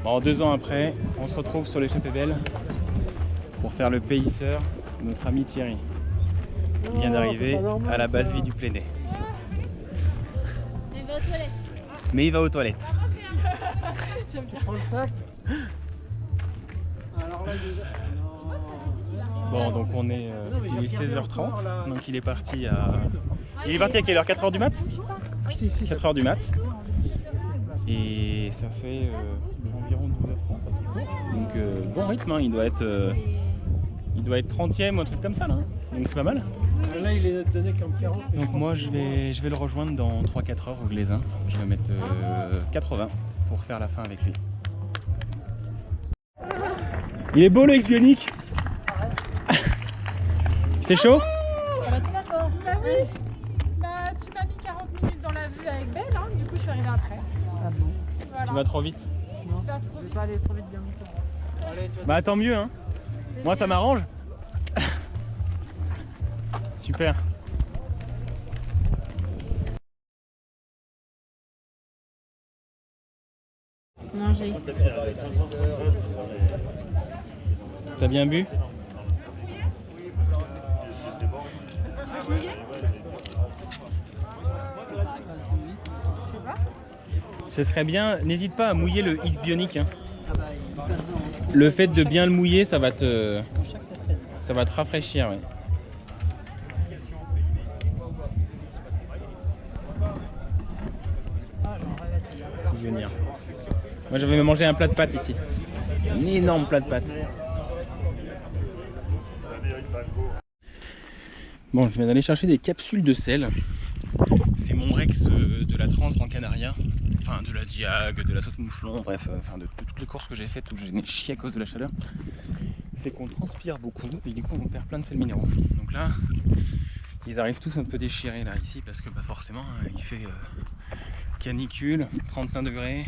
Bon, 2 ans après, on se retrouve sur l'échappée belle pour faire le payseur de notre ami Thierry. Il vient d'arriver à la base vie du Plénay. Il va aux toilettes. Mais il va aux toilettes. J'aime bien. Prends le sac. Alors là, Bon, donc on est, il est 16h30, donc il est parti à... Il est parti à quelle heure? 4h du mat? 4h du mat. Et ça fait environ 12h30. Donc bon rythme, hein. Il doit être 30e ou un truc comme ça là. Donc c'est pas mal. là, il est donné comme 40. Donc moi je vais le rejoindre dans 3-4 heures au Glaisin, qui va mettre 80 pour faire la fin avec lui. Il est beau le X-Bionic. C'est chaud? Ça va tout d'accord. Bah oui. Bah tu m'as mis 40 minutes dans la vue avec Belle, hein. Du coup je suis arrivée après. Ah bon? Voilà. Tu vas trop vite. Tu vas trop vite. Je vais pas aller trop vite bien longtemps. Allez, toi. Bah tant mieux hein. Moi ça m'arrange. Super. Manger. T'as bien bu? Ce serait bien, n'hésite pas à mouiller le X-Bionic. Hein. Le fait de bien le mouiller, ça va te rafraîchir. Ouais. Souvenir. Moi j'avais mangé un plat de pâtes ici. Un énorme plat de pâtes. Bon, je viens d'aller chercher des capsules de sel. C'est mon Rex de la Trans Gran Canaria. Enfin, de la Diag, de la Saute-Mouchelon, bref, enfin de toutes les courses que j'ai faites où j'ai chié à cause de la chaleur. C'est qu'on transpire beaucoup et du coup on perd plein de sels minéraux. Donc là, ils arrivent tous un peu déchirés là ici parce que bah, forcément il fait canicule, 35 degrés.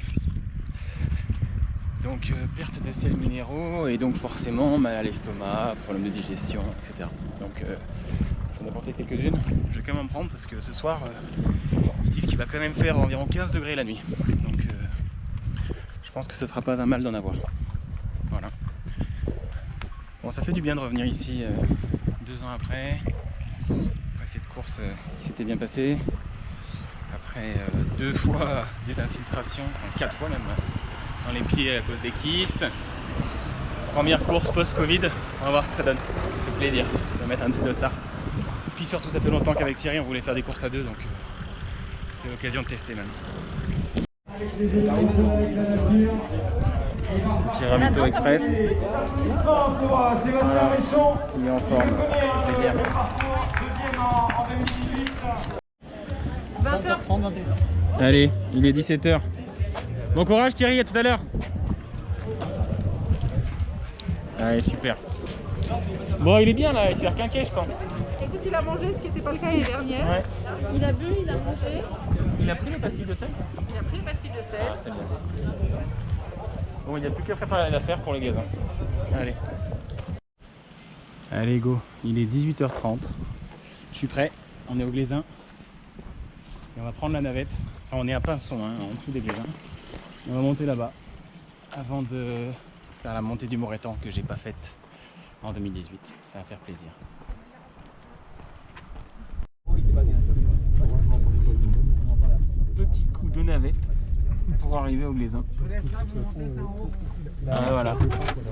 Donc perte de sels minéraux et donc forcément mal à l'estomac, problème de digestion, etc. Donc j'en ai apporté quelques-unes. Je vais quand même en prendre parce que ce soir ils disent qu'il va quand même faire environ 15 degrés la nuit. Donc je pense que ce sera pas un mal d'en avoir. Voilà. Bon, ça fait du bien de revenir ici 2 ans après cette course qui s'était bien passée. Après 2 fois des infiltrations, enfin 4 fois même, dans les pieds à cause des kystes. Première course post-Covid, on va voir ce que ça donne. Ça fait plaisir de mettre un petit dossard. Puis surtout, ça fait longtemps qu'avec Thierry, on voulait faire des courses à 2, donc c'est l'occasion de tester même. Petit ravito express. Voilà. Il est en forme, plaisir. 20h30, 21h. Allez, il est 17h. Bon courage Thierry, à tout à l'heure. Allez, super. Bon, il est bien là, il s'est requinqué je pense. Écoute, il a mangé ce qui n'était pas le cas l'année dernière. Ouais. Il a bu, il a mangé. Il a pris les pastilles de sel? Il a pris une pastille de sel. Ah, c'est bien. Bon, il n'y a plus qu'à préparer l'affaire pour les gazins. Allez. Allez, go. Il est 18h30. Je suis prêt. On est au Glaisin. Et on va prendre la navette. Enfin, on est à Pinson, hein, en dessous des Glaisins. On va monter là-bas avant de faire la montée du Moreton que j'ai pas faite en 2018. Ça va faire plaisir. Petit coup de navette pour arriver au Glaisin. Ah, voilà.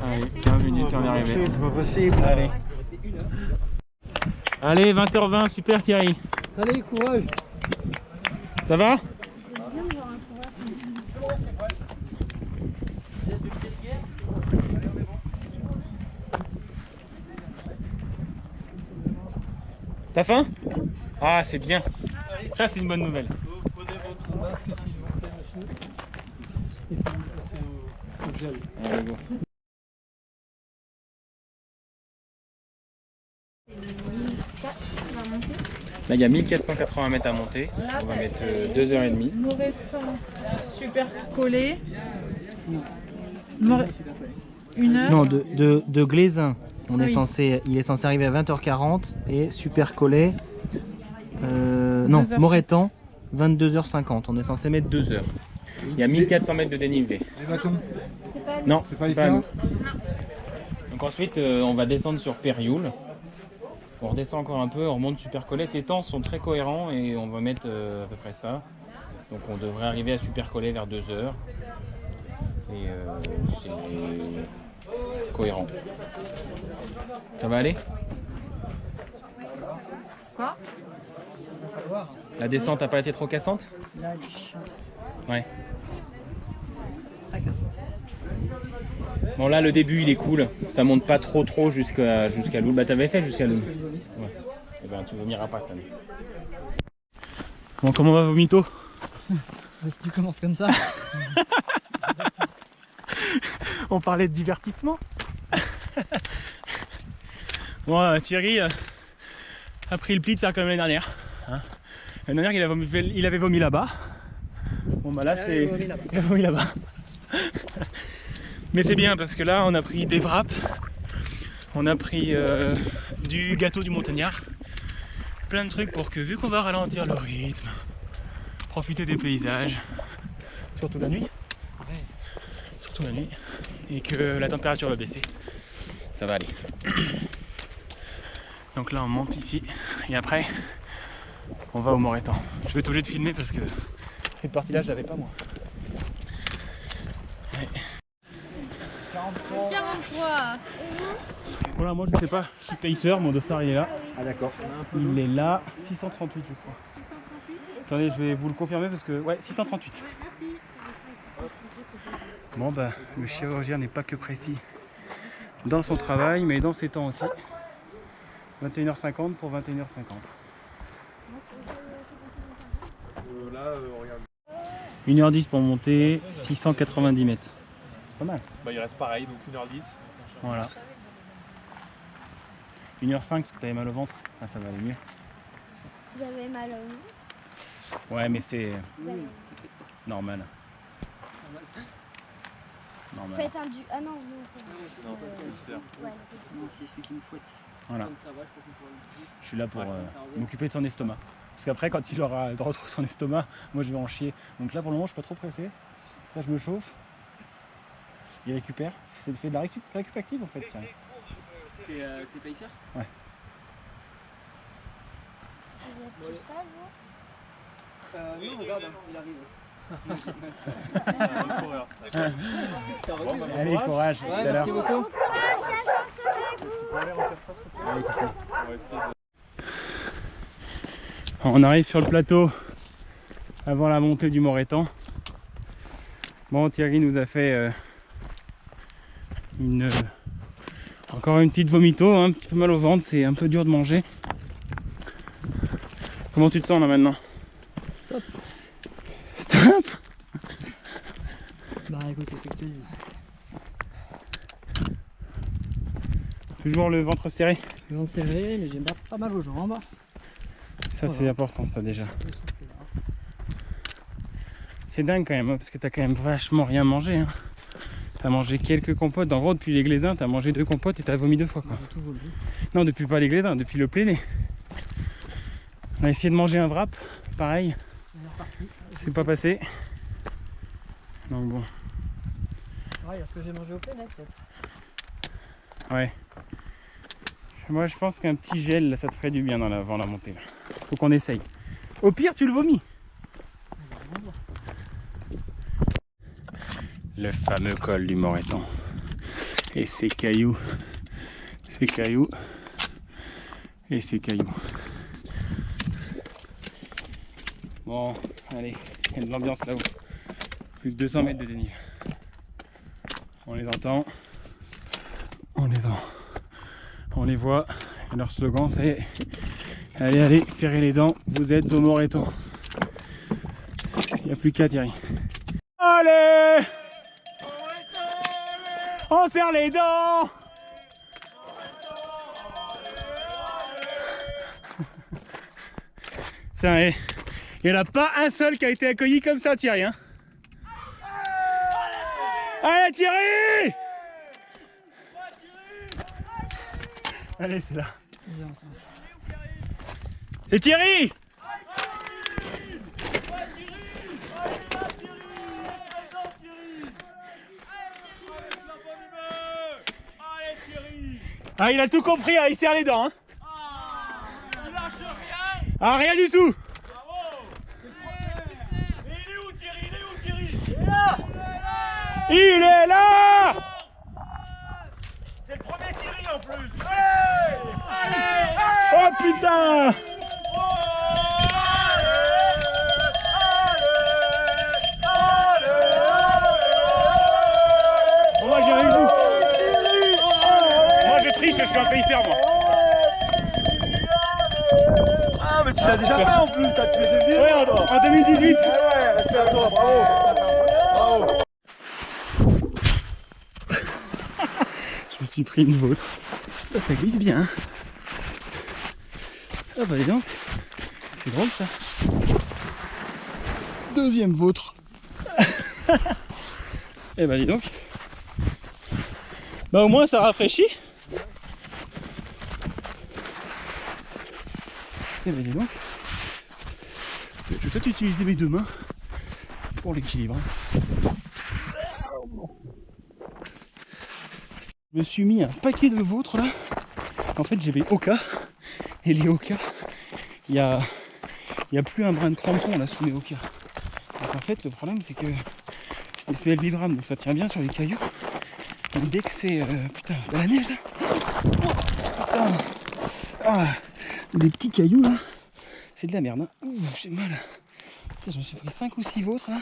Allez, 15 minutes et on est arrivé. C'est pas possible. Allez. Allez, 20h20, super Thierry. Allez, courage. Ça va? T'as faim? Ah, c'est bien. Ça, c'est une bonne nouvelle. Vous prenez votre masque, s'il vous plaît, monsieur. Et puis vous passez au gel. Allez, go. Là, il y a 1480 mètres à monter. On va mettre 2h30. Moreton, super collé. 1 heure. Non, de Glaisin. On Ah est oui. censé, il est censé arriver à 20h40 et super collé. Non, 2h. Moreton, 22h50. On est censé mettre 2 heures. Il y a 1400 mètres de dénivelé. Et bah comme Non, C'est pas à différent. nous. Donc ensuite, on va descendre sur Périoul. On redescend encore un peu, on remonte Supercollet. Les temps sont très cohérents et on va mettre à peu près ça. Donc on devrait arriver à Supercollet vers 2 h. Et c'est cohérent. Ça va aller? Quoi? La descente n'a pas été trop cassante? Là, elle est chiante. Ouais. Très cassante. Bon là le début il est cool, ça monte pas trop jusqu'à Loul. Bah t'avais fait jusqu'à Loul. Ouais. Et ben tu vomiras pas cette année. Bon, comment va Vomito? Si tu commences comme ça. On parlait de divertissement. Bon Thierry a pris le pli de faire comme l'année dernière. Hein, l'année dernière il avait vomi là-bas. Bon bah là c'est... Il a vomi là-bas. Mais c'est bien parce que là on a pris des wraps, on a pris du gâteau du montagnard, plein de trucs pour que vu qu'on va ralentir le rythme, profiter des paysages, surtout la nuit, et que la température va baisser, ça va aller. Donc là on monte ici et après on va au Moreton. Je vais être obligé de filmer parce que cette partie là je l'avais pas moi. Ouais. 43. Voilà, moi je sais pas, je suis pacer, mon dossard il est là. Ah d'accord. Il est là, 638 je crois. 638. Attendez, je vais vous le confirmer parce que... Ouais, 638. Ouais, merci. Bon bah, le chirurgien n'est pas que précis dans son travail, mais dans ses temps aussi. 21h50 pour 21h50. Là, on regarde. 1h10 pour monter, 690 mètres. Pas mal. Bah, il reste pareil, donc 1h10. Voilà. 1h05 parce que t'avais mal au ventre. Ah, ça va aller mieux. Vous avez mal au ventre? Ouais, mais c'est Vous avez- normal. Normal. Faites un du... Ah non, non, c'est bon. Non, pas de commissaire. Ouais, Non, c'est celui qui me fouette. Voilà. Comme ça va, je crois qu'on pourra le dire. Je suis là pour Ouais, ça revient. m'occuper de son estomac. Parce qu'après, quand il aura de retrouver son estomac, moi je vais en chier. Donc là, pour le moment, je suis pas trop pressé. Ça, je me chauffe. Il récupère. C'est fait de la récup active en fait. Tiens. T'es pacer? Ouais. Vous êtes tout seul, vous? Non, regarde, hein, il arrive. Ça recule. Allez, courage. Ouais, tout à l'heure. merci beaucoup. Bon courage, la chance avec vous! Allez, Titi. On arrive sur le plateau avant la montée du Moreton. Bon, Thierry nous a fait encore une petite vomito, hein, un petit peu mal au ventre, c'est un peu dur de manger. Comment tu te sens là maintenant? Top. Top. Bah écoute, c'est ce que je te dis. Toujours le ventre serré. Je vais en serrer, mais j'ai pas mal aux jambes. Ça Voilà. c'est important ça déjà. Je vais souffler là. C'est dingue quand même, hein, parce que t'as quand même vachement rien mangé. Hein. T'as mangé quelques compotes. En gros, depuis les Glaisins, t'as mangé 2 compotes et t'as vomi 2 fois. Quoi. J'ai tout voulu. Non, depuis pas les Glaisins, depuis le Pléné. On a essayé de manger un wrap, pareil, On est reparti. c'est pas passé. Donc bon, Ouais, il y a ce que j'ai mangé au plein peut-être. ouais. Moi je pense qu'un petit gel, là, ça te ferait du bien avant la montée. Là. Faut qu'on essaye. Au pire, tu le vomis. Le fameux col du Moreton. Et ses cailloux. Ses cailloux. Et ses cailloux. Bon, allez, il y a de l'ambiance là-haut. Plus de 200 mètres de dénivelé. On les entend. On les voit. Et leur slogan c'est allez, allez, serrez les dents, vous êtes au Moreton. Il n'y a plus qu'à Thierry. Allez! On serre les dents! Putain, il n'y en a pas un seul qui a été accueilli comme ça, Thierry. Hein. Allez, Thierry! Allez, c'est là. Viens, ça. Et Thierry! Ah, il a tout compris, hein, il serre les dents. Hein. Il lâche rien. Ah, rien du tout. Et il est où Thierry? Il est où Thierry? Il est là. C'est le premier Thierry en plus. Allez, allez, Oh putain. Bon, moi, j'y arrive où? Moi, je triche, je suis un payseur, moi. Ah mais tu l'as déjà fait en plus, t'as tué des vieux. Ouais, en 2018. Ouais, c'est à toi, bravo. Bravo. Je me suis pris une vôtre. Ça glisse bien. Ah bah dis donc. C'est drôle ça. Deuxième vôtre. Eh bah dis donc. Bah au moins ça rafraîchit. Eh bah dis donc. Je vais peut-être utiliser mes deux mains pour l'équilibre. Je me suis mis un paquet de vôtres là. En fait j'avais Oka. Et les Oka, il y a plus un brin de crampon là sous les Oka. Donc en fait le problème c'est que c'est des semelles vibrables, donc ça tient bien sur les cailloux. Mais dès que c'est putain de la neige là. Oh, putain. Ah, des petits cailloux là. C'est de la merde. Hein. Ouh, j'ai mal. Putain, je me suis pris 5 ou 6 vôtres là.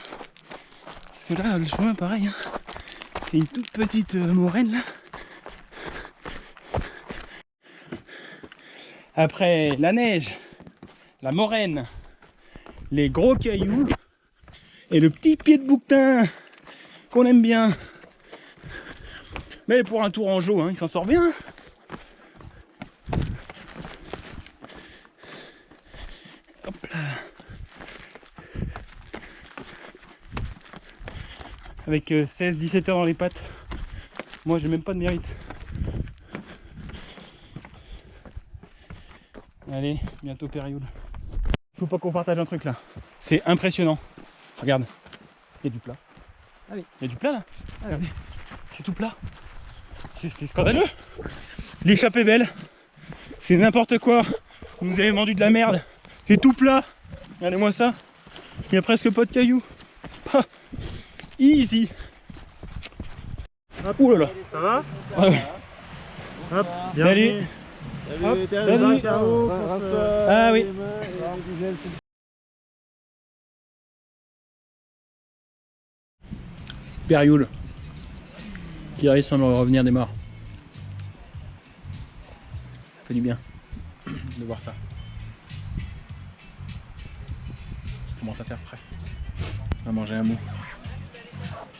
Parce que là le chemin pareil. Hein. C'est une toute petite moraine là. Après la neige, la moraine, les gros cailloux et le petit pied de bouquetin qu'on aime bien. Mais pour un tourangeau, hein, il s'en sort bien. Hop là. Avec 16-17 heures dans les pattes, moi j'ai même pas de mérite. Allez, bientôt période. Faut pas qu'on partage un truc là. C'est impressionnant. Regarde. Il y a du plat. Ah oui. Il y a du plat là. Ah, regardez. C'est tout plat. C'est scandaleux. L'échappée belle. C'est n'importe quoi. Vous nous avez vendu de la merde. C'est tout plat. Regardez-moi ça. Il n'y a presque pas de cailloux. Ah. Easy. Ouh là là. Ça va? Ouais. Hop, Salut. Hop, salut. Ah oui. Périoul qui arrive sans revenir des morts. Ça fait du bien de voir ça. Il commence à faire frais. On va manger un mot.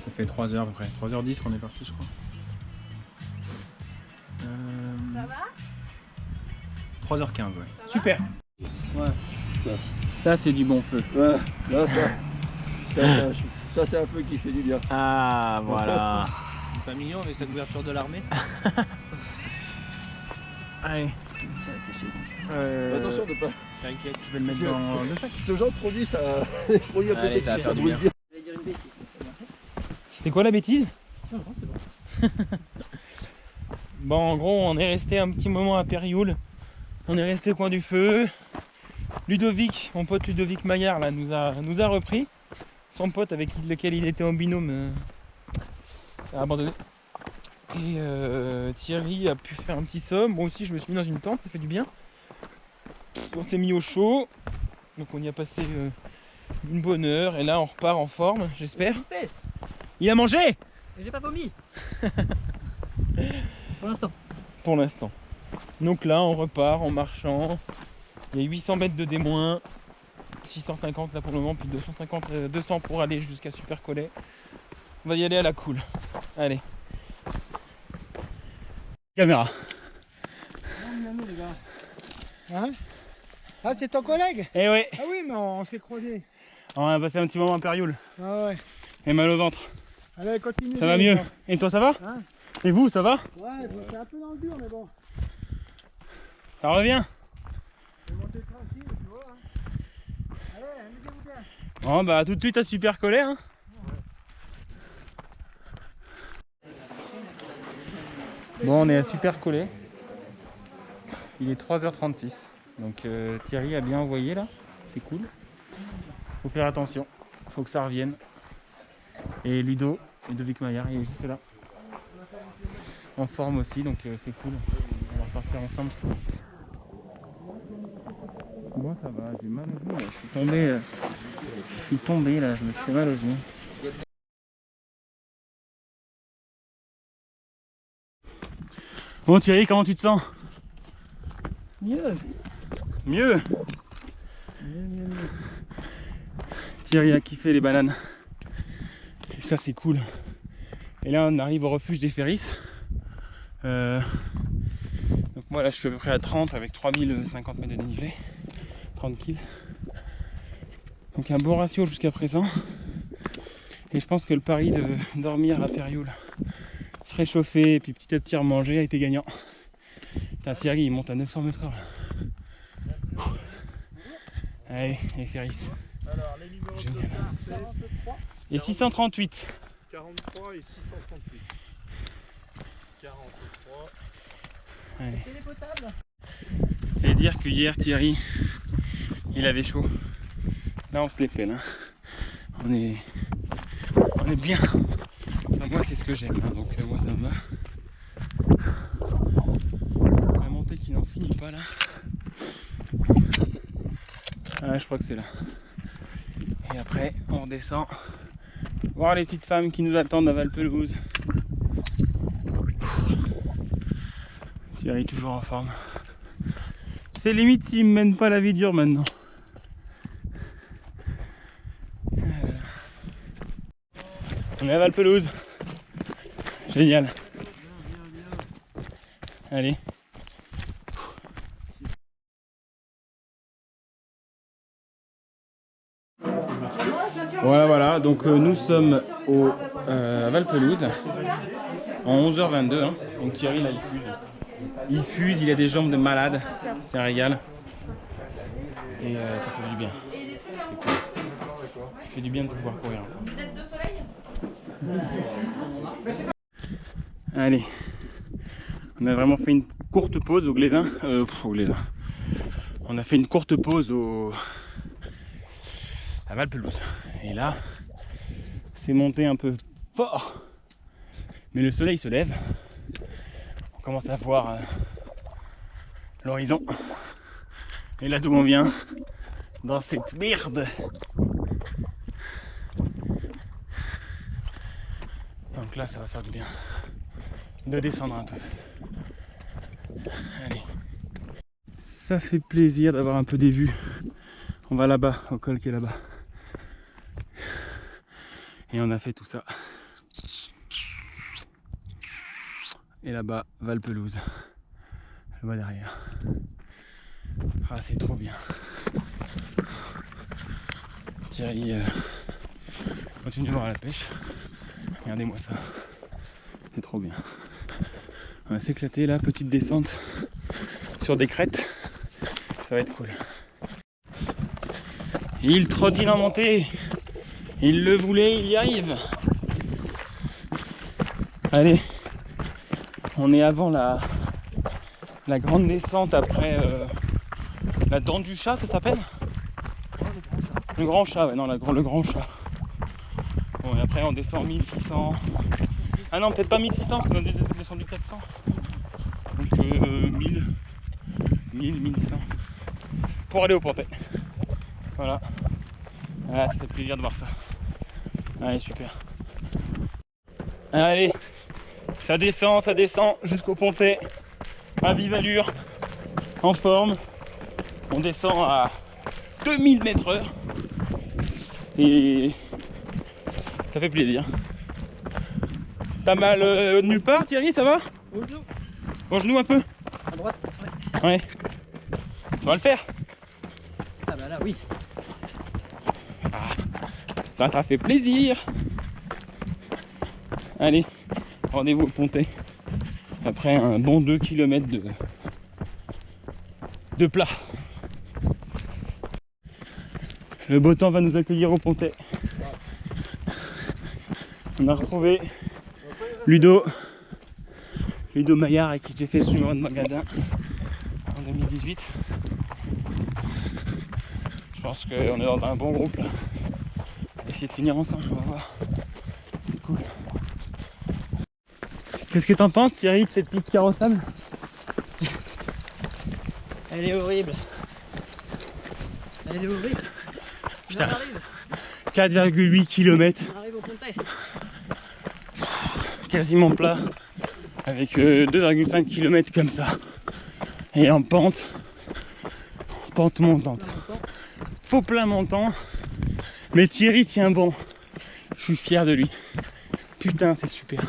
Ça fait 3h à peu près. 3h10 qu'on est parti je crois. Ça va? 3h15 ouais. Super. Ouais, Ça c'est du bon feu. ouais, là ça c'est un feu qui fait du bien. Ah voilà. Pas mignon avec sa couverture de l'armée. Allez. Attention de pas. T'inquiète. Je vais le mettre dans le sac. Ce genre de produit, ça produit un peu Allez, ça va faire du brûle bien. C'était quoi la bêtise? Non, c'est bon. Bon, en gros, on est resté un petit moment à Périoul. On est resté au coin du feu. Ludovic, mon pote Ludovic Maillard, là, nous a repris. Son pote avec lequel il était en binôme a abandonné. Et Thierry a pu faire un petit somme. Moi aussi, je me suis mis dans une tente, ça fait du bien. On s'est mis au chaud. Donc, on y a passé une bonne heure. Et là, on repart en forme, j'espère. Il a mangé! J'ai pas vomi. Pour l'instant. Pour l'instant. Donc là, on repart en marchant. Il y a 800 mètres de D-, 650 là pour le moment, puis 200 pour aller jusqu'à Super Collet. On va y aller à la cool. Allez. Caméra. Hein? Ah, c'est ton collègue? Eh ouais, Ah oui, mais on s'est croisés. on a passé un petit moment à Périoul. Ah ouais. Et mal au ventre. Allez, continue. Ça va mieux. Et toi, ça va? Hein? Et vous, ça va? Ouais, bon, c'est un peu dans le dur, mais bon. Ça revient? Je vais monter tranquille, tu vois. Hein. Allez, amusez-vous bien. Bon bah tout de suite à Super Collet hein. Bon, on est à Super Collet. Il est 3h36. Donc Thierry a bien envoyé là. C'est cool. Faut faire attention. Faut que ça revienne. Et Ludo Maillard, il est juste là. En forme aussi, donc c'est cool. On va repartir ensemble. Moi ça va, j'ai mal au genou là. Je suis tombé là, je me suis fait mal au genou. Bon Thierry, comment tu te sens? Mieux. Mieux. Thierry a kiffé les bananes. Et ça c'est cool. Et là on arrive au refuge des Ferris. Donc moi là je suis à peu près à 30 avec 3050 mètres de dénivelé. Tranquille. Donc un bon ratio jusqu'à présent. Et je pense que le pari de dormir à Périoul, se réchauffer et puis petit à petit remanger a été gagnant. Putain, Thierry il monte à 900 mètres/h là. Allez, les Ferris. Alors, les numéros de Génial. ça, c'est 43, Et 638. 43 et 638. 43. Allez. Télépotable. J'allais dire que hier Thierry il avait chaud. Là on se les fait là. On est bien. Enfin, moi c'est ce que j'aime hein, donc moi ça me va. La montée qui n'en finit pas là. Ah, je crois que c'est là. Et après on redescend. Voir les petites femmes qui nous attendent à Valpelouse. Thierry toujours en forme. C'est limite s'il me mène pas la vie dure maintenant. On est à Valpelouse. Génial. Allez. Voilà, donc nous sommes à Valpelouse en 11h22. Hein. Donc Thierry là il fuse, il a des jambes de malade, c'est un régal. Et ça fait du bien. C'est cool. Ça fait du bien de pouvoir courir. Allez, on a vraiment fait une courte pause au Glaisin. On a fait une courte pause à Valpelouse. Et là, c'est monté un peu fort. Mais le soleil se lève. On commence à voir l'horizon. Et là d'où on vient, dans cette merde. Donc là ça va faire du bien de descendre un peu. Allez. Ça fait plaisir d'avoir un peu des vues. On va là-bas, au col qui est là-bas. Et on a fait tout ça. Et là-bas, Valpelouse. Là-bas derrière. Ah, c'est trop bien. Thierry continue à voir la pêche. Regardez-moi ça. C'est trop bien. On va s'éclater là, petite descente sur des crêtes. Ça va être cool. Il trottine en montée. Il le voulait, il y arrive. Allez. On est avant la grande descente après la dent du chat, ça s'appelle? Le grand chat, ouais, non, le grand chat. Bon, et après on descend 1600. Ah non, peut-être pas 1600 parce qu'on a descendu 400. Donc 1100. Pour aller au Pontet. Voilà. Ah, ça fait plaisir de voir ça. Allez, super. Allez. Ça descend jusqu'au Pontet, à vive allure, en forme. On descend à 2000 mètres/h et ça fait plaisir. T'as mal nulle part, Thierry, ça va? Au genou. Au genou un peu? À droite. Ouais. Tu vas le faire? Ah bah là, oui. Ah, ça fait plaisir. Allez. Rendez-vous au Pontet après un bon 2 km de plat. Le beau temps va nous accueillir au Pontet. On a retrouvé Ludo Maillard avec qui j'ai fait ce numéro de magasin. en 2018. Je pense qu'on est dans un bon groupe là. On va essayer de finir ensemble, on va voir. C'est cool. Qu'est-ce que t'en penses, Thierry, de cette piste carrossable? Elle est horrible. Elle est horrible. Putain. On arrive. 4,8 km. On arrive au Pontet. Quasiment plat. Avec 2,5 km comme ça. Et en pente. Pente montante. Faux plat montant. Mais Thierry tient bon. Je suis fier de lui. Putain, c'est super.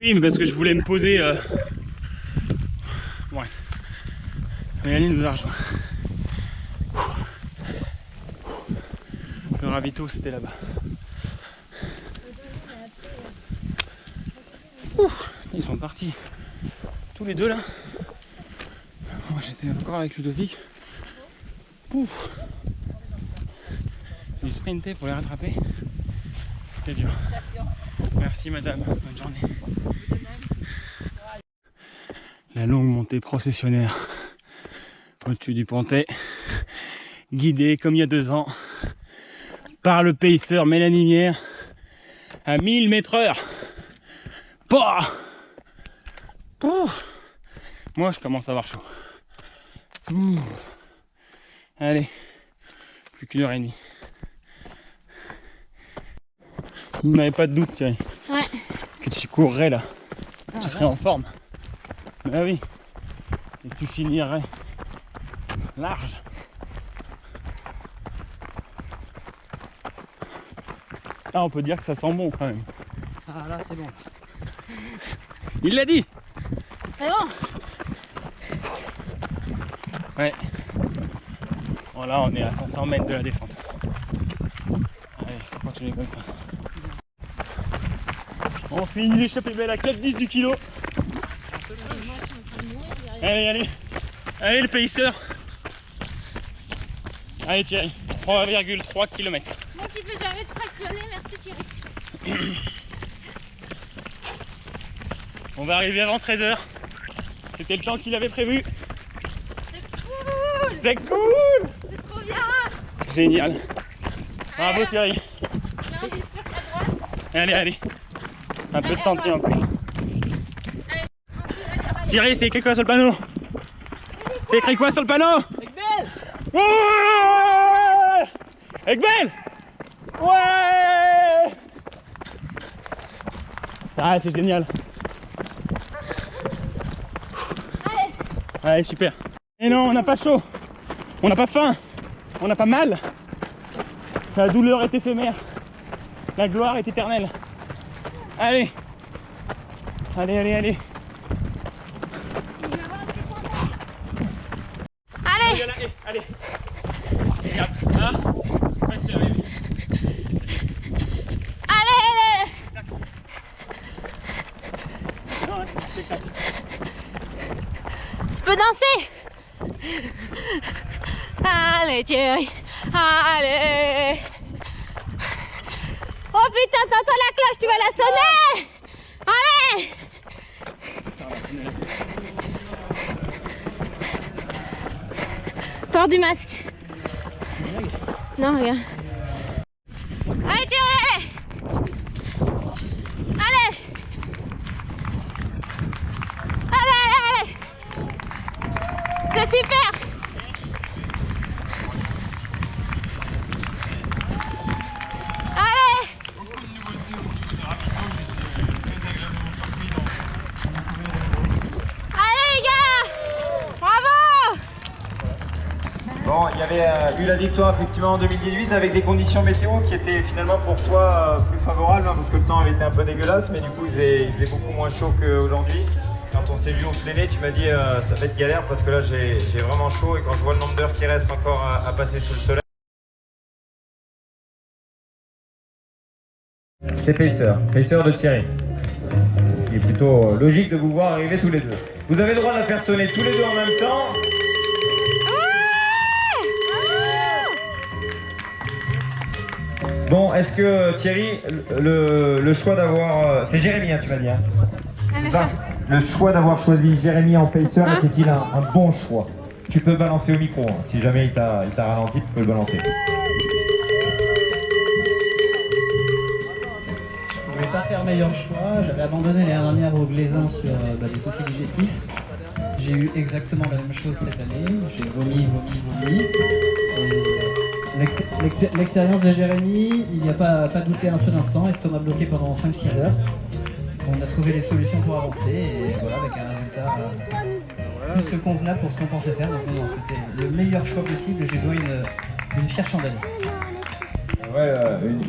Oui, mais parce que je voulais me poser. Ouais. Mélanie nous a rejoint. Le ravito, c'était là-bas. Ils sont partis. Tous les deux là. Moi j'étais encore avec Ludovic. Ouf. J'ai sprinté pour les rattraper. C'est dur. Merci madame, bonne journée. La longue montée processionnaire au-dessus du Pontet, guidée comme il y a 2 ans par le paceur Mélanie Mière à 1000 mètres/heure. Pouah. Pouh. Moi je commence à avoir chaud. Ouh. Allez, plus qu'1 heure et demie. Vous n'avez pas de doute, Thierry, Ouais. que tu courrais là, tu serais en forme. Bah oui, et que tu finirais large. Ah, on peut dire que ça sent bon quand même. Ah là c'est bon. Il l'a dit. C'est bon. Ouais. Bon là on est à 500 mètres de la descente. Allez, faut continuer comme ça. On finit l'échappée belle à 4,10 du kilo. Allez, allez. Allez le paceur. Allez Thierry, 3,3 km. Moi qui fais jamais de fractionner, merci Thierry. On va arriver avant 13h. C'était le temps qu'il avait prévu. C'est cool. C'est cool. C'est trop bien. Génial. Bravo Thierry. Là, on est sûr qu'à droite. Allez, allez. Un peu de sentier en plus. Allez. Thierry, c'est écrit quoi sur le panneau? C'est écrit quoi sur le panneau? Egbel. Ouais! Egbel! Ouais! Ah, c'est génial. Allez, super. Et non, on n'a pas chaud. On n'a pas faim. On n'a pas mal. La douleur est éphémère. La gloire est éternelle. Allez. Allez, allez, allez. Allez. Allez. Regarde. Ah. C'est arrivé. Allez. Non, hein, spectacle. Tu peux danser. Allez Thierry. Allez. Oh putain, t'entends la cloche, tu vas la sonner. Allez. Porte du masque. Non, regarde. Allez Thierry. Allez. Allez, allez, allez. C'est super. Allez. Allez les gars. Bravo. Bon, il y avait eu la victoire effectivement en 2018 avec des conditions météo qui étaient finalement pour toi plus favorables hein, parce que le temps avait été un peu dégueulasse, mais du coup il faisait beaucoup moins chaud qu'aujourd'hui. Quand on s'est vu au plein nez, tu m'as dit ça va être galère parce que là j'ai vraiment chaud et quand je vois le nombre d'heures qui reste encore à passer sous le soleil. C'est Pacer de Thierry. Il est plutôt logique de vous voir arriver tous les deux. Vous avez le droit de la faire sonner tous les deux en même temps. Bon, est-ce que Thierry, le choix d'avoir... c'est Jérémy, hein, tu m'as dit. Hein. C'est ça. Le choix d'avoir choisi Jérémy en pacer était-il un bon choix? Tu peux balancer au micro, hein. Si jamais il t'a ralenti, tu peux le balancer. Je pouvais pas faire meilleur choix. J'avais abandonné l'année dernière au Glaisin sur les soucis digestifs. J'ai eu exactement la même chose cette année. J'ai vomi. Et l'expérience de Jérémy, il n'y a pas douté un seul instant, estomac bloqué pendant 5-6 heures. On a trouvé des solutions pour avancer et voilà, avec un résultat plus que convenable pour ce qu'on pensait faire. Donc non, c'était le meilleur choix possible. J'ai joué une fière chandelle. Ouais,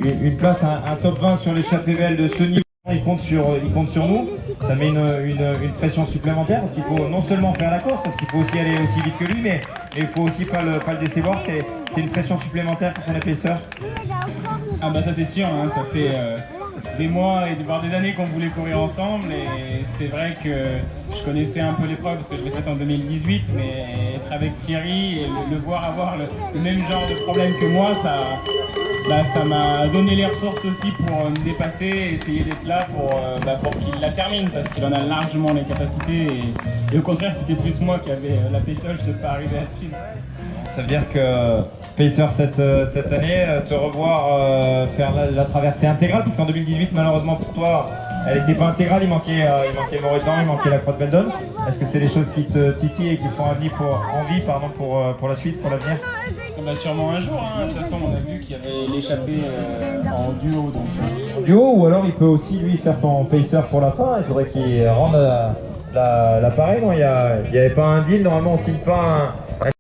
une place, un top 20 sur l'échappée VL de ce niveau, il compte sur nous. Ça met une pression supplémentaire parce qu'il faut non seulement faire la course, parce qu'il faut aussi aller aussi vite que lui, mais il faut aussi pas le décevoir. C'est une pression supplémentaire pour ton épaisseur. Ah bah ça c'est sûr, hein, ça fait des mois et voire des années qu'on voulait courir ensemble et c'est vrai que je connaissais un peu l'épreuve parce que je l'ai faite en 2018, mais être avec Thierry et le voir avoir le même genre de problème que moi, ça m'a donné les ressources aussi pour me dépasser et essayer d'être là pour qu'il la termine parce qu'il en a largement les capacités et au contraire c'était plus moi qui avais la pétoche de ne pas arriver à suivre. Ça veut dire que Pacer cette année, te revoir faire la traversée intégrale, puisqu'en 2018 malheureusement pour toi elle n'était pas intégrale, il manquait le Moreton, il manquait la Croix de Beldon. Est-ce que c'est des choses qui te titillent et qui font envie pour la suite, pour l'avenir? Bah sûrement un jour, hein. De toute façon on a vu qu'il y avait l'échappée en duo. Donc, duo, ou alors il peut aussi lui faire ton Pacer pour la fin, il faudrait qu'il rende l'appareil, non? Il n'y avait pas un deal, normalement on signe pas un